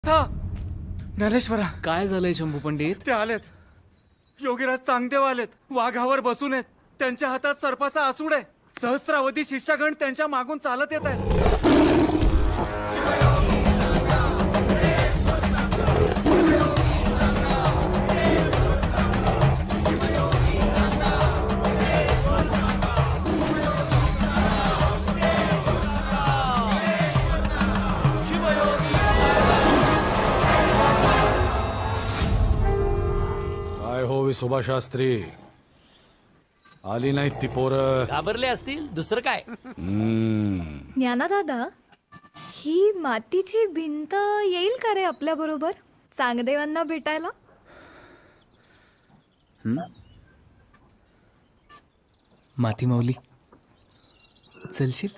ज्ञानेश्वरा, काय झालंय शंभू पंडित? ते आलेत. योगीराज चांगदेव आलेत. वाघावर बसून आहेत. त्यांच्या हातात सर्पाचा आसूड आहे. सहस्त्रावधी शिष्यगण त्यांच्या मागून चालत येत आहेत. काय हो विसोबा शास्त्री, आली नाहीत ती पोरं? घाबरले असतील, दुसरं काय? ज्ञानादादा, ही मातीची भिंत येईल का रे आपल्या बरोबर चांगदेवांना भेटायला? माती माऊली, चलशील?